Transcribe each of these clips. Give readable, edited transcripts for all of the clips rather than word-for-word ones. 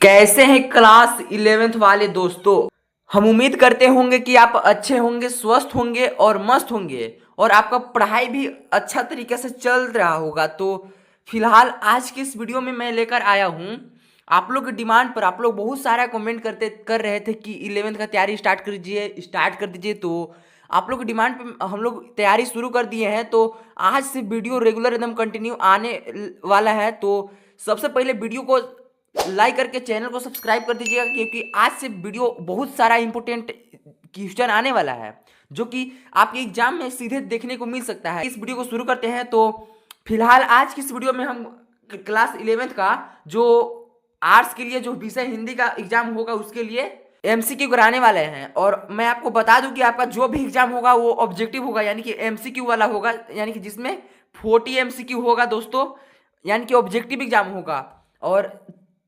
कैसे हैं class 11th वाले दोस्तों। हम उम्मीद करते होंगे कि आप अच्छे होंगे, स्वस्थ होंगे और मस्त होंगे और आपका पढ़ाई भी अच्छा तरीके से चल रहा होगा। तो फिलहाल आज की इस वीडियो में मैं लेकर आया हूँ आप लोग की डिमांड पर। आप लोग बहुत सारा कमेंट कर रहे थे कि 11th का तैयारी स्टार्ट कर दीजिए। तो आप लोग की डिमांड पे हम लोग तैयारी शुरू कर दिए हैं। तो आज से वीडियो रेगुलर एकदम कंटिन्यू आने वाला है। तो सबसे पहले वीडियो को लाइक करके चैनल को सब्सक्राइब कर दीजिएगा, क्योंकि आज से वीडियो बहुत सारा इंपॉर्टेंट क्वेश्चन आने वाला है जो कि आपके एग्जाम में सीधे देखने को मिल सकता है। इस वीडियो को शुरू करते हैं। तो फिलहाल आज की इस वीडियो में हम क्लास 11th का जो आर्ट्स के लिए जो विषय हिंदी का एग्जाम होगा उसके लिए एमसीक्यू कराने वाले हैं। और मैं आपको बता दूं कि आपका जो भी एग्जाम होगा वो ऑब्जेक्टिव होगा, यानी कि एमसीक्यू वाला होगा, यानी कि जिसमें 40 एमसीक्यू होगा दोस्तों, यानी कि ऑब्जेक्टिव एग्जाम होगा। और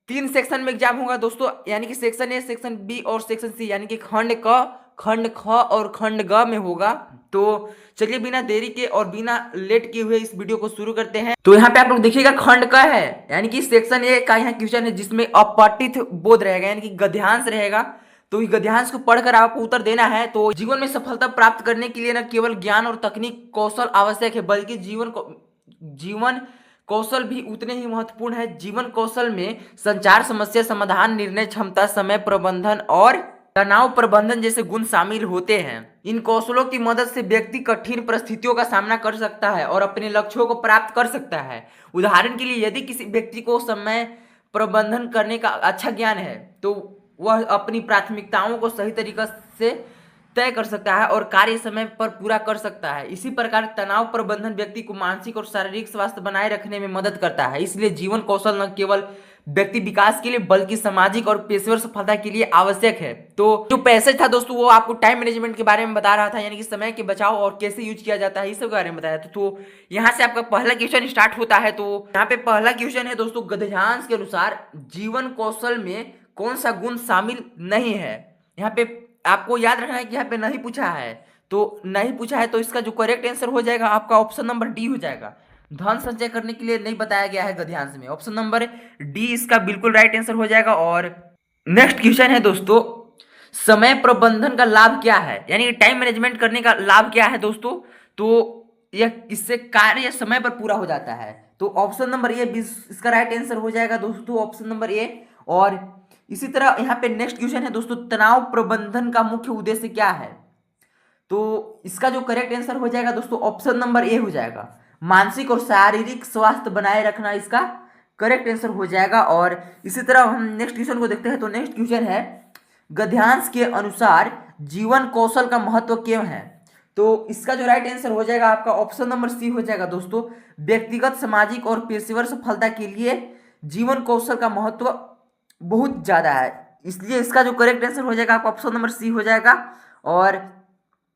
3 सेक्शन में एग्जाम होगा दोस्तों, यानी कि सेक्शन ए, सेक्शन बी और सेक्शन सी, यानी कि खंड क, खंड ख और खंड ग में होगा। तो चलिए बिना देरी के और बिना लेट किए हुए इस वीडियो को शुरू करते हैं। तो यहाँ पे आप लोग देखिएगा खंड क है, यानी कि सेक्शन ए का यहाँ क्वेश्चन है जिसमें अपठित बोध रहेगा, यानी कि गद्यांश रहेगा। तो इस गद्यांश को पढ़कर आपको उत्तर देना है। तो जीवन में सफलता प्राप्त करने के लिए न केवल ज्ञान और तकनीक कौशल आवश्यक है, बल्कि जीवन कौशल भी उतने ही महत्वपूर्ण है। जीवन कौशल में संचार, समस्या समाधान, निर्णय क्षमता, समय प्रबंधन और तनाव प्रबंधन जैसे गुण शामिल होते हैं। इन कौशलों की मदद से व्यक्ति कठिन परिस्थितियों का सामना कर सकता है और अपने लक्ष्यों को प्राप्त कर सकता है। उदाहरण के लिए, यदि किसी व्यक्ति को समय प्रबंधन करने का अच्छा ज्ञान है तो वह अपनी प्राथमिकताओं को सही तरीके से तय कर सकता है और कार्य समय पर पूरा कर सकता है। इसी प्रकार तनाव प्रबंधन व्यक्ति को मानसिक और शारीरिक स्वास्थ्य बनाए रखने में मदद करता है। इसलिए जीवन कौशल न केवल व्यक्ति विकास के लिए बल्कि सामाजिक और पेशेवर सफलता के लिए आवश्यक है। तो जो पैसेज था दोस्तों वो आपको टाइम मैनेजमेंट के बारे में बता रहा था, यानी कि समय के बचाव और कैसे यूज किया जाता है इस सब के बारे में बताया था। तो यहाँ से आपका पहला क्वेश्चन स्टार्ट होता है। तो यहाँ पे पहला क्वेश्चन है दोस्तों, गद्यांश के अनुसार जीवन कौशल में कौन सा गुण शामिल नहीं है। यहाँ पे आपको याद रखना है कि यहाँ पे नहीं पूछा है। तो नहीं पूछा है तो इसका जो करेक्ट आंसर हो जाएगा आपका ऑप्शन नंबर डी हो जाएगा। धन संचय करने के लिए नहीं बताया गया है गद्यांश में, ऑप्शन नंबर डी इसका बिल्कुल राइट आंसर हो जाएगा। और नेक्स्ट क्वेश्चन है दोस्तों, समय प्रबंधन का लाभ क्या है, यानी कि टाइम मैनेजमेंट करने का लाभ क्या है दोस्तों। तो यह इससे कार्य समय पर पूरा हो जाता है। तो ऑप्शन नंबर ए इसका राइट आंसर हो जाएगा दोस्तों, ऑप्शन नंबर ए। और इसी तरह यहाँ पे नेक्स्ट क्वेश्चन है दोस्तों, तनाव प्रबंधन का मुख्य उद्देश्य क्या है। तो इसका जो करेक्ट आंसर हो जाएगा दोस्तों ऑप्शन नंबर ए हो जाएगा, मानसिक और शारीरिक स्वास्थ्य बनाए रखना इसका करेक्ट आंसर हो जाएगा। और इसी तरह हम नेक्स्ट क्वेश्चन को देखते हैं। तो नेक्स्ट क्वेश्चन है, गद्यांश के अनुसार जीवन कौशल का महत्व क्यों है। तो इसका जो राइट आंसर हो जाएगा आपका ऑप्शन नंबर सी हो जाएगा दोस्तों, व्यक्तिगत, सामाजिक और पेशेवर सफलता के लिए जीवन कौशल का महत्व बहुत ज्यादा है, इसलिए इसका जो करेक्ट आंसर हो जाएगा आपका ऑप्शन नंबर सी हो जाएगा। और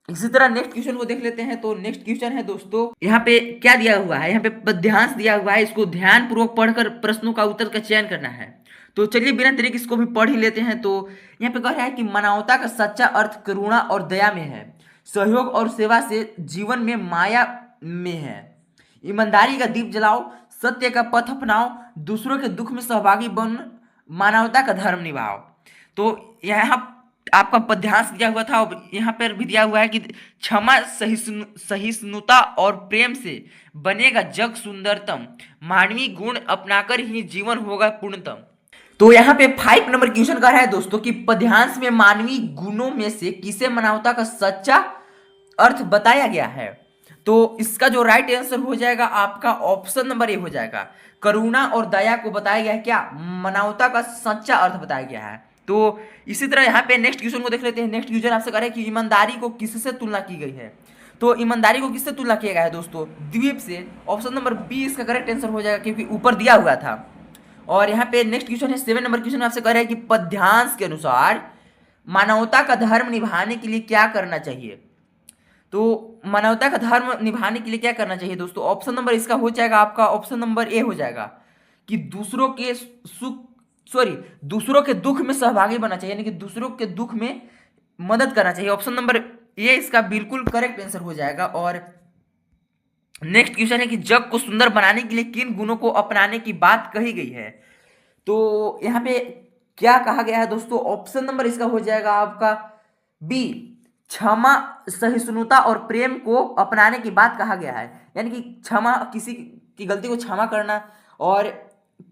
इसी तरह नेक्स्ट क्वेश्चन को देख लेते हैं। तो नेक्स्ट क्वेश्चन है दोस्तों, यहाँ पे क्या दिया हुआ है, यहाँ पे पद्यांश दिया हुआ है, इसको ध्यान पूर्वक पढ़कर प्रश्नों का उत्तर का चयन करना है। तो चलिए बिना देरी के इसको भी पढ़ ही लेते हैं। तो यहाँ पे कह रहा है कि मानवता का सच्चा अर्थ करुणा और दया में है, सहयोग और सेवा से जीवन में माया में है, ईमानदारी का दीप जलाओ, सत्य का पथ अपनाओ, दूसरों के दुख में सहभागी बन, मानवता का धर्म निभाओ। तो यहाँ आपका पद्यांश दिया हुआ था, यहाँ पर भी दिया हुआ है कि क्षमा, सहिष्णुता और प्रेम से बनेगा जग सुंदरतम, मानवीय गुण अपनाकर ही जीवन होगा पूर्णतम। तो यहाँ पे 5 नंबर क्वेश्चन कर रहा है दोस्तों कि पद्यांश में मानवीय गुणों में से किसे मानवता का सच्चा अर्थ बताया गया है। तो इसका जो राइट आंसर हो जाएगा आपका ऑप्शन नंबर ए हो जाएगा, करुणा और दया को बताया गया है क्या, मानवता का सच्चा अर्थ बताया गया है। तो इसी तरह यहाँ पे नेक्स्ट क्वेश्चन को देख लेते हैं। नेक्स्ट क्वेश्चन आपसे कह रहे हैं कि ईमानदारी को किससे तुलना की गई है। तो ईमानदारी को किससे तुलना किया गया है दोस्तों, द्वीप से, ऑप्शन नंबर बी इसका करेक्ट आंसर हो जाएगा क्योंकि ऊपर दिया हुआ था। और यहाँ पे नेक्स्ट क्वेश्चन है 7 नंबर क्वेश्चन आपसे कह रहे हैं कि पद्यांश के अनुसार मानवता का धर्म निभाने के लिए क्या करना चाहिए। तो मानवता का धर्म निभाने के लिए क्या करना चाहिए दोस्तों, ऑप्शन नंबर इसका हो जाएगा आपका ऑप्शन नंबर ए हो जाएगा कि दूसरों के दुख में सहभागी बनना चाहिए, यानी कि दूसरों के दुख में मदद करना चाहिए। ऑप्शन नंबर ए इसका बिल्कुल करेक्ट आंसर हो जाएगा। और नेक्स्ट क्वेश्चन है कि जग को सुंदर बनाने के लिए किन गुणों को अपनाने की बात कही गई है। तो यहाँ पे क्या कहा गया है दोस्तों? ऑप्शन नंबर इसका हो जाएगा आपका बी, क्षमा, सहिष्णुता और प्रेम को अपनाने की बात कहा गया है। यानी कि क्षमा, किसी की गलती को क्षमा करना और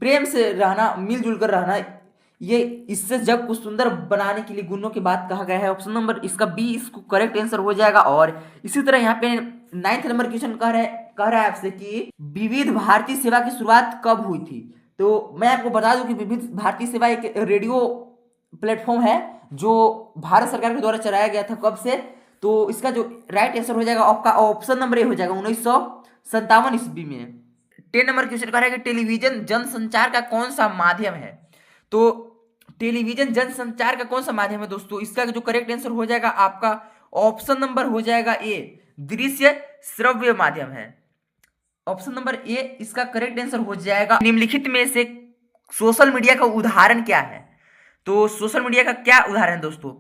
प्रेम से रहना, मिलजुल कर रहना, ये इससे जग को सुंदर बनाने के लिए गुणों की बात कहा गया है। ऑप्शन नंबर इसका बी इसको करेक्ट आंसर हो जाएगा। और इसी तरह यहाँ पे 9th नंबर क्वेश्चन कह रहा है आपसे कि विविध भारती सेवा की शुरुआत कब हुई थी? तो मैं आपको बता दूं कि विविध भारती सेवा एक रेडियो प्लेटफॉर्म है जो भारत सरकार के द्वारा चलाया गया था। कब से? तो इसका जो राइट आंसर हो जाएगा आपका ऑप्शन नंबर ए हो जाएगा 1957 ईस्वी में। 10 नंबर क्वेश्चन कह रहा है कि टेलीविजन जनसंचार का कौन सा माध्यम है? तो टेलीविजन जनसंचार का कौन सा माध्यम है दोस्तों? इसका जो करेक्ट आंसर हो जाएगा आपका ऑप्शन नंबर हो जाएगा ए, दृश्य श्रव्य माध्यम है। ऑप्शन नंबर ए इसका करेक्ट आंसर हो जाएगा। निम्नलिखित में से सोशल मीडिया का उदाहरण क्या है? तो सोशल मीडिया का क्या उदाहरण है दोस्तों?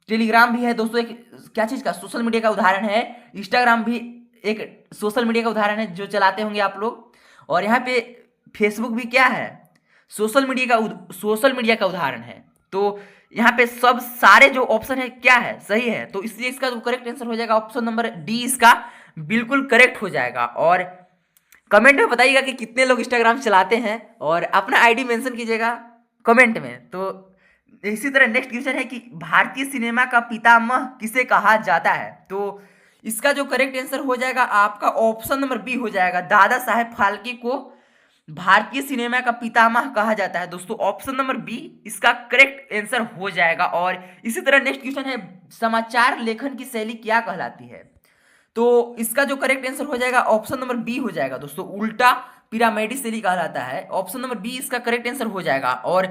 टेलीग्राम भी है दोस्तों एक क्या चीज का सोशल मीडिया का उदाहरण है। इंस्टाग्राम भी एक सोशल मीडिया का उदाहरण है जो चलाते होंगे आप लोग। और यहाँ पे फेसबुक भी क्या है? सोशल मीडिया का उदाहरण है। तो यहाँ पे सब सारे जो ऑप्शन है क्या है? सही है। तो इसलिए इसका जो करेक्ट आंसर हो जाएगा ऑप्शन नंबर डी इसका बिल्कुल करेक्ट हो जाएगा। और कमेंट में बताइएगा कि कितने लोग इंस्टाग्राम चलाते हैं और अपना आईडी मेंशन कीजिएगा कमेंट में। तो इसी तरह नेक्स्ट क्वेश्चन है कि भारतीय सिनेमा का पितामह किसे कहा जाता है? तो इसका जो करेक्ट आंसर हो जाएगा आपका ऑप्शन नंबर बी हो जाएगा, दादा साहेब फाल्के को भारतीय सिनेमा का पितामह कहा जाता है दोस्तों। ऑप्शन नंबर बी इसका करेक्ट आंसर हो जाएगा। और इसी तरह नेक्स्ट क्वेश्चन है समाचार लेखन की शैली क्या कहलाती है? तो इसका जो करेक्ट आंसर हो जाएगा ऑप्शन नंबर बी हो जाएगा दोस्तों, उल्टा पिरामिडी शैली कहलाता है। ऑप्शन नंबर बी इसका करेक्ट आंसर हो जाएगा। और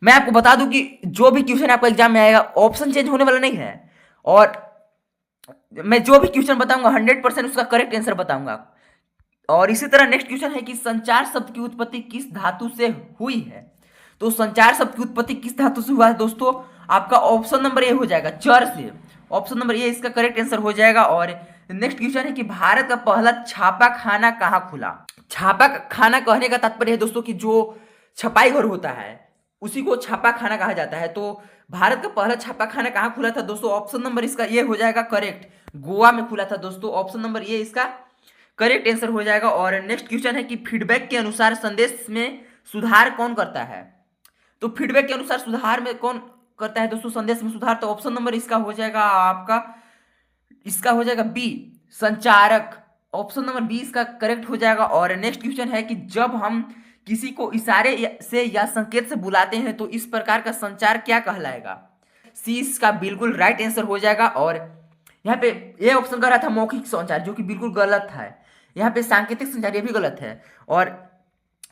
मैं आपको बता दूं कि जो भी क्वेश्चन आपका एग्जाम में आएगा ऑप्शन चेंज होने वाला नहीं है। और मैं जो भी क्वेश्चन बताऊंगा 100% उसका करेक्ट आंसर बताऊंगा। और इसी तरह नेक्स्ट क्वेश्चन है कि संचार शब्द की उत्पत्ति किस धातु से हुई है? तो संचार शब्द की उत्पत्ति किस धातु से हुआ है दोस्तों? आपका ऑप्शन नंबर ए हो जाएगा, चर से। ऑप्शन नंबर ए इसका करेक्ट आंसर हो जाएगा। और नेक्स्ट क्वेश्चन है कि भारत का पहला छापा खाना कहाँ खुला? छापा खाना कहने का तात्पर्य है दोस्तों कि जो छपाई घर होता है उसी को छापा खाना कहा जाता है। तो भारत का पहला छापा खाना कहाँ खुला था दोस्तों? ऑप्शन नंबर इसका ये हो जाएगा करेक्ट, गोवा में खुला था दोस्तों। ऑप्शन नंबर ये इसका करेक्ट आंसर हो जाएगा। और नेक्स्ट क्वेश्चन है कि फीडबैक के अनुसार संदेश में सुधार कौन करता है? तो फीडबैक के अनुसार सुधार में कौन करता है दोस्तों संदेश में सुधार? तो ऑप्शन नंबर इसका हो जाएगा आपका, इसका हो जाएगा बी, संचारक। ऑप्शन नंबर बी इसका करेक्ट हो जाएगा। और नेक्स्ट क्वेश्चन है कि जब हम किसी को इशारे से या संकेत से बुलाते हैं तो इस प्रकार का संचार क्या कहलाएगा? सी इसका बिल्कुल राइट आंसर हो जाएगा। और यहाँ पे ये ऑप्शन कर रहा था मौखिक संचार, जो कि बिल्कुल गलत है। यहाँ पे सांकेतिक संचार ये भी गलत है। और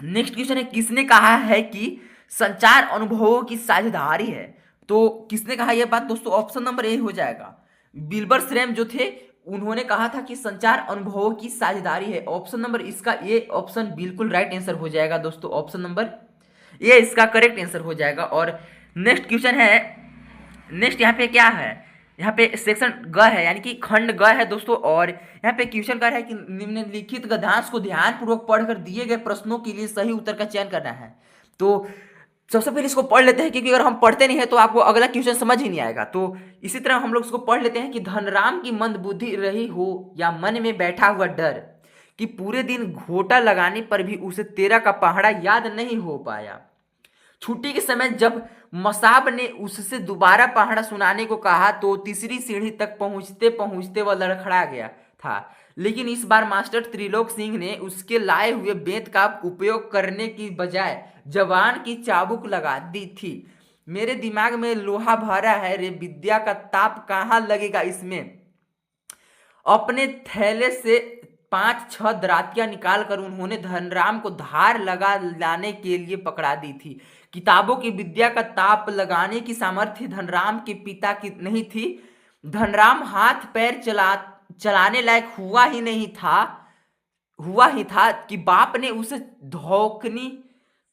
नेक्स्ट क्वेश्चन है किसने कहा है कि संचार अनुभवों की साझेदारी है? तो किसने कहा यह बात दोस्तों? ऑप्शन नंबर ए हो जाएगा, विल्बर श्रैम जो थे उन्होंने कहा था कि संचार अनुभवों की साझेदारी है। ऑप्शन नंबर इसका ए ऑप्शन बिल्कुल राइट आंसर हो जाएगा दोस्तों। ऑप्शन नंबर ए इसका करेक्ट आंसर हो जाएगा। और नेक्स्ट क्वेश्चन है, नेक्स्ट यहाँ पे क्या है? यहाँ पे सेक्शन ग है, यानी कि खंड ग है दोस्तों। और यहाँ पे क्वेश्चन कर रहा है कि निम्नलिखित गद्यांश को ध्यानपूर्वक पढ़कर दिए गए प्रश्नों के लिए सही उत्तर का चयन करना है। तो सबसे पहले इसको पढ़ लेते हैं, क्योंकि अगर हम पढ़ते नहीं है तो आपको अगला क्वेश्चन समझ ही नहीं आएगा। तो इसी तरह हम लोग इसको पढ़ लेते हैं कि धनराम की मंद बुद्धि रही हो या मन में बैठा हुआ डर कि पूरे दिन घोटा लगाने पर भी उसे 13 का पहाड़ा याद नहीं हो पाया। छुट्टी के समय जब मसाब ने उससे दोबारा पहाड़ा सुनाने को कहा तो तीसरी सीढ़ी तक पहुंचते पहुंचते वह लड़खड़ा गया था। लेकिन इस बार मास्टर त्रिलोक सिंह ने उसके लाए हुए बेंत का उपयोग करने की बजाय जवान की चाबुक लगा दी थी। मेरे दिमाग में लोहा भरा है रे, विद्या का ताप कहाँ लगेगा इसमें। अपने थैले से 5-6 दरातियां निकालकर उन्होंने धनराम को धार लगा लाने के लिए पकड़ा दी थी। किताबों की विद्या का ताप लगाने की सामर्थ्य धनराम के पिता की नहीं थी। धनराम हाथ पैर चलाने लायक हुआ ही था कि बाप ने उसे धोखनी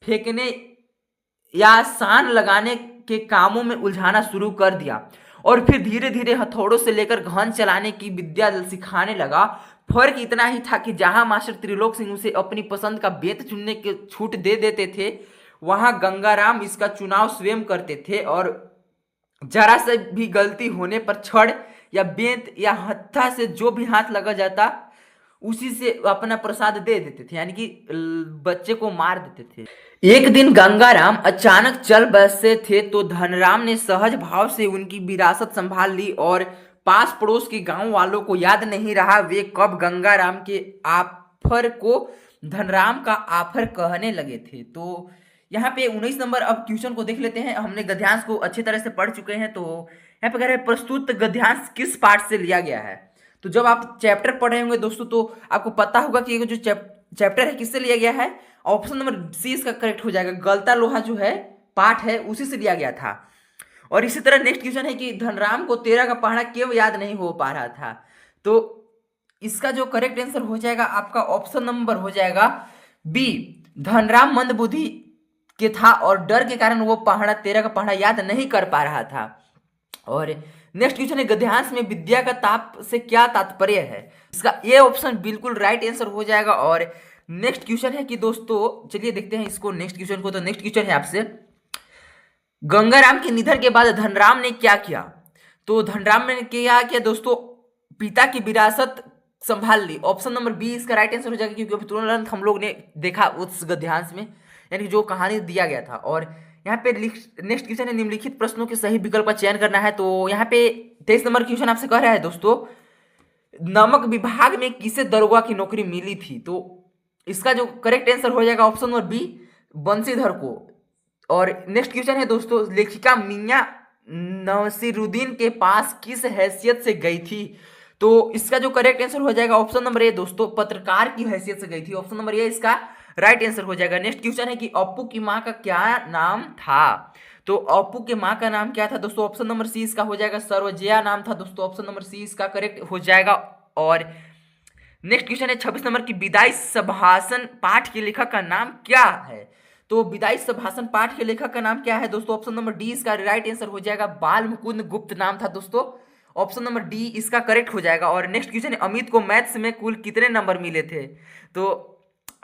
फेंकने या सान लगाने के कामों में उलझाना शुरू कर दिया और फिर धीरे धीरे हथौड़ों से लेकर घन चलाने की विद्या सिखाने लगा। फर्क इतना ही था कि जहां मास्टर त्रिलोक सिंह उसे अपनी पसंद का बेंत चुनने की छूट दे देते थे, वहां गंगाराम इसका चुनाव स्वयं करते थे और जरा से भी गलती होने पर छड़ या बेंत या हत्था से जो भी हाथ लगा जाता उसी से अपना प्रसाद दे देते थे, यानी कि बच्चे को मार देते थे। एक दिन गंगाराम अचानक चल बसे थे तो धनराम ने सहज भाव से उनकी विरासत संभाल ली और पास पड़ोस के गांव वालों को याद नहीं रहा वे कब गंगाराम के आफर को धनराम का आफर कहने लगे थे। तो यहाँ पे 19 नंबर अब क्वेश्चन को देख लेते हैं। हमने गद्यांश को अच्छी तरह से पढ़ चुके हैं। तो यहाँ पे कह रहे हैं प्रस्तुत गद्यांश किस पाठ से लिया गया है। तो जब आप चैप्टर पढ़ रहे होंगे दोस्तों तो आपको पता होगा कि ये जो चैप्टर है किससे लिया गया है। ऑप्शन नंबर सी इसका करेक्ट हो जाएगा। गलता लोहा जो है पाठ है उसी से लिया गया था। और इसी तरह नेक्स्ट क्वेश्चन है कि धनराम को 13 का पहाड़ा क्यों याद नहीं हो पा रहा था। तो इसका जो करेक्ट आंसर हो जाएगा आपका ऑप्शन नंबर हो जाएगा बी। धनराम मंदबुद्धि के था और डर के कारण वो पहाड़ा 13 का पहाड़ा याद नहीं कर पा रहा था। और नेक्स्ट क्वेश्चन है गद्यांश में विद्या का ताप से क्या तात्पर्य है। इसका ए ऑप्शन बिल्कुल राइट आंसर हो जाएगा। और नेक्स्ट क्वेश्चन है कि दोस्तों चलिए देखते हैं इसको नेक्स्ट क्वेश्चन को। तो नेक्स्ट क्वेश्चन है आपसे गंगाराम के निधन के बाद धनराम ने क्या किया। तो धनराम ने क्या किया दोस्तों, पिता की विरासत संभाल ली। ऑप्शन नंबर बी इसका राइट आंसर हो जाएगा क्योंकि अभी तुरंत हम लोग ने देखा उस गद्यांश में, यानी जो कहानी दिया गया था। और यहाँ पे नेक्स्ट क्वेश्चन है निम्नलिखित प्रश्नों के सही विकल्प का चयन करना है। तो यहाँ पे 23 नंबर क्वेश्चन आपसे कह रहा है दोस्तों नमक विभाग में किसे दरोगा की नौकरी मिली थी। तो इसका जो करेक्ट आंसर हो जाएगा ऑप्शन नंबर बी बंसीधर को। और नेक्स्ट क्वेश्चन है दोस्तों लेखिका मियां नसीरुद्दीन के पास किस हैसियत से गई थी। तो इसका जो करेक्ट आंसर हो जाएगा ऑप्शन नंबर ए दोस्तों पत्रकार की हैसियत से गई थी। ऑप्शन नंबर ए इसका राइट आंसर हो जाएगा। नेक्स्ट क्वेश्चन है कि अप्पू की माँ का क्या नाम था। तो अप्पू के माँ का नाम क्या था दोस्तों। ऑप्शन नंबर सी इसका हो जाएगा सरोजिया नाम था दोस्तों। ऑप्शन नंबर सी इसका करेक्ट हो जाएगा। और नेक्स्ट क्वेश्चन है 26 नंबर की विदाई सभाषण पाठ के लेखक का नाम क्या है। तो विदाई सभाषण पाठ के लेखक का नाम क्या है दोस्तों। ऑप्शन नंबर डी इसका राइट आंसर हो जाएगा। बाल मुकुंद गुप्त नाम था दोस्तों। ऑप्शन नंबर डी इसका करेक्ट हो जाएगा। और नेक्स्ट क्वेश्चन है अमित को मैथ्स में कुल कितने नंबर मिले थे। तो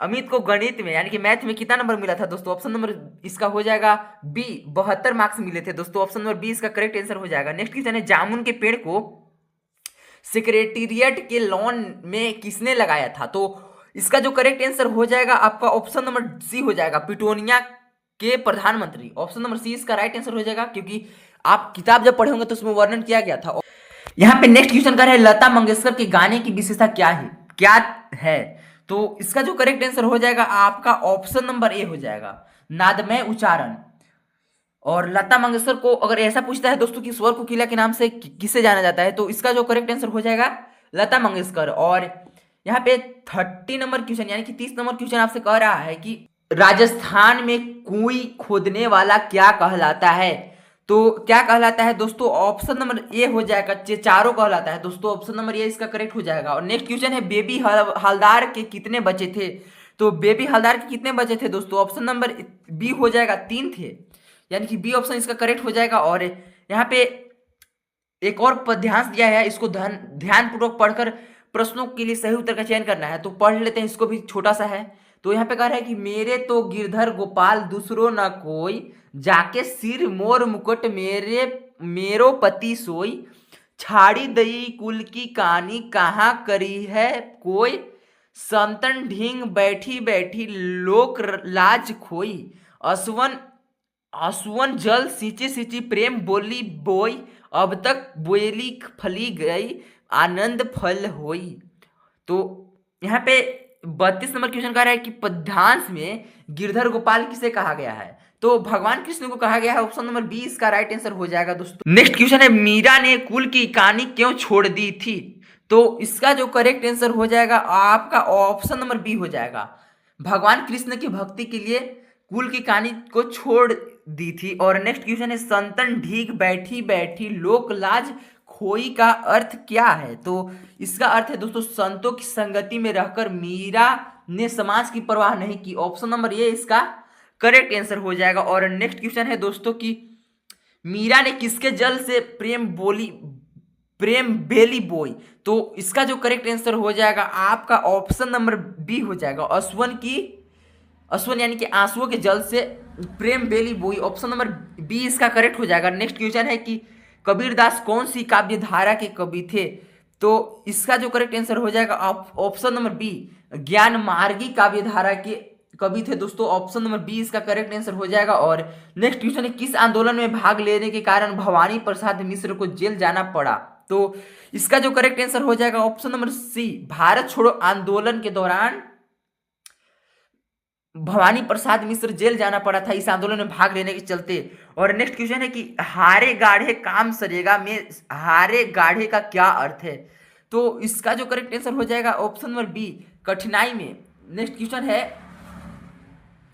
अमित को गणित में यानी कि मैथ में कितना नंबर मिला था दोस्तों। ऑप्शन नंबर इसका हो जाएगा बी 72 मार्क्स मिले थे दोस्तों। ऑप्शन नंबर बी इसका करेक्ट आंसर हो जाएगा। नेक्स्ट क्वेश्चन है जामुन के पेड़ को सेक्रेटेरिएट के लॉन में किसने लगाया था। तो इसका जो करेक्ट आंसर हो जाएगा आपका ऑप्शन नंबर सी हो जाएगा पिटोनिया के प्रधानमंत्री। ऑप्शन नंबर सी इसका राइट आंसर हो जाएगा क्योंकि आप किताब जब पढ़े होंगे तो उसमें वर्णन किया गया था। यहाँ पे नेक्स्ट क्वेश्चन कर रहे हैं लता मंगेशकर के गाने की विशेषता क्या है। तो इसका जो करेक्ट आंसर हो जाएगा आपका ऑप्शन नंबर ए हो जाएगा नादमय उच्चारण। और लता मंगेशकर को अगर ऐसा पूछता है दोस्तों कि स्वर कोकिला के नाम से किसे जाना जाता है तो इसका जो करेक्ट आंसर हो जाएगा लता मंगेशकर। और यहाँ पे 30 नंबर क्वेश्चन यानी कि 30 नंबर क्वेश्चन आपसे कह रहा है कि राजस्थान में कुएं खोदने वाला क्या कहलाता है। तो क्या कहलाता है दोस्तों। ऑप्शन नंबर ए हो जाएगा चेचारो कहलाता है दोस्तों। ऑप्शन नंबर ए इसका करेक्ट हो जाएगा। और नेक्स्ट क्वेश्चन है बेबी हलदार के कितने बच्चे थे। तो बेबी हलदार के कितने बच्चे थे दोस्तों। ऑप्शन नंबर बी हो जाएगा 3 थे, यानी कि बी ऑप्शन इसका करेक्ट हो जाएगा। और यहाँ पे एक और पद्यांश दिया है, इसको ध्यानपूर्वक पढ़कर प्रश्नों के लिए सही उत्तर का चयन करना है। तो पढ़ लेते हैं, इसको भी छोटा सा है। तो यहाँ पे कह रहा है कि मेरे तो गिरधर गोपाल दूसरो न कोई, जाके सिर मोर मुकुट मेरो पति सोई, छाड़ी दई कुल की कहानी कहाँ करी है कोई, संतन ढींग बैठी बैठी लोक लाज खोई, आसुवन जल सींची सींची प्रेम बोली बोई, अब तक बोली फली गई आनंद फल होई। तो यहाँ पे 32 नंबर क्वेश्चन कह रहा है कि पद्यांश में गिरधर गोपाल किसे कहा गया है। तो भगवान कृष्ण को कहा गया है। ऑप्शन नंबर बी इसका राइट आंसर हो जाएगा दोस्तों। नेक्स्ट क्वेश्चन है मीरा ने कुल की कहानी क्यों छोड़ दी थी। तो इसका जो करेक्ट आंसर हो जाएगा आपका ऑप्शन नंबर बी हो जाएगा। भगवान कृष्ण की भक्ति के लिए कुल की कहानी को छोड़ दी थी। और नेक्स्ट क्वेश्चन है संतन ढीक बैठी बैठी लोक लाज खोई का अर्थ क्या है। तो इसका अर्थ है दोस्तों संतों की संगति में रहकर मीरा ने समाज की परवाह नहीं की। ऑप्शन नंबर ए इसका करेक्ट आंसर हो जाएगा। और नेक्स्ट क्वेश्चन है दोस्तों कि मीरा ने किसके जल से प्रेम बेली बोई। तो इसका जो करेक्ट आंसर हो जाएगा आपका ऑप्शन नंबर बी हो जाएगा। अश्वन यानी कि आंसुओं के जल से प्रेम बेली बोई, ऑप्शन नंबर बी इसका करेक्ट हो जाएगा। नेक्स्ट क्वेश्चन है कि कबीरदास कौन सी काव्य धारा के कवि थे? तो इसका जो करेक्ट आंसर हो जाएगा ऑप्शन नंबर बी, ज्ञान मार्गी काव्य धारा के कवि थे दोस्तों। ऑप्शन नंबर बी इसका करेक्ट आंसर हो जाएगा। और नेक्स्ट क्वेश्चन है किस आंदोलन में भाग लेने के कारण भवानी प्रसाद मिश्र को जेल जाना पड़ा? तो इसका जो करेक्ट आंसर हो जाएगा ऑप्शन नंबर सी, भारत छोड़ो आंदोलन के दौरान भवानी प्रसाद मिश्र जेल जाना पड़ा था इस आंदोलन में भाग लेने के चलते। और नेक्स्ट क्वेश्चन है कि हारे गाढ़े काम सरेगा में हारे गाढ़े का क्या अर्थ है? तो इसका जो करेक्ट आंसर हो जाएगा ऑप्शन नंबर बी, कठिनाई में। नेक्स्ट क्वेश्चन है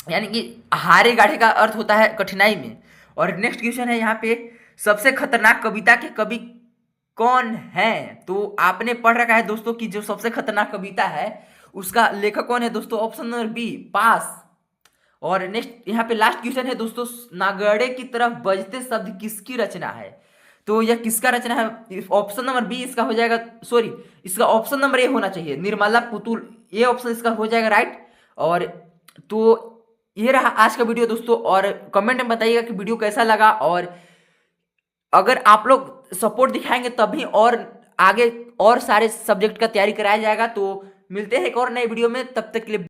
यानी कि हारे गाढ़े का अर्थ होता है कठिनाई में। और नेक्स्ट क्वेश्चन है यहाँ पे सबसे खतरनाक कविता के कवि कौन है? तो आपने पढ़ रखा है दोस्तों कि जो सबसे खतरनाक कविता है उसका लेखक कौन है दोस्तों? ऑप्शन नंबर बी, पास। और नेक्स्ट यहाँ पे लास्ट क्वेश्चन है दोस्तों, नागड़े की तरफ बजते शब्द किसकी रचना है? तो यह किसका रचना है? ऑप्शन नंबर बी इसका हो जाएगा, सॉरी इसका ऑप्शन नंबर ए होना चाहिए, निर्मला पुतुल। ये ऑप्शन इसका हो जाएगा राइट। और तो ये रहा आज का वीडियो दोस्तों, और कमेंट में बताइएगा कि वीडियो कैसा लगा। और अगर आप लोग सपोर्ट दिखाएंगे तभी और आगे और सारे सब्जेक्ट का तैयारी कराया जाएगा। तो मिलते हैं एक और नए वीडियो में, तब तक के लिए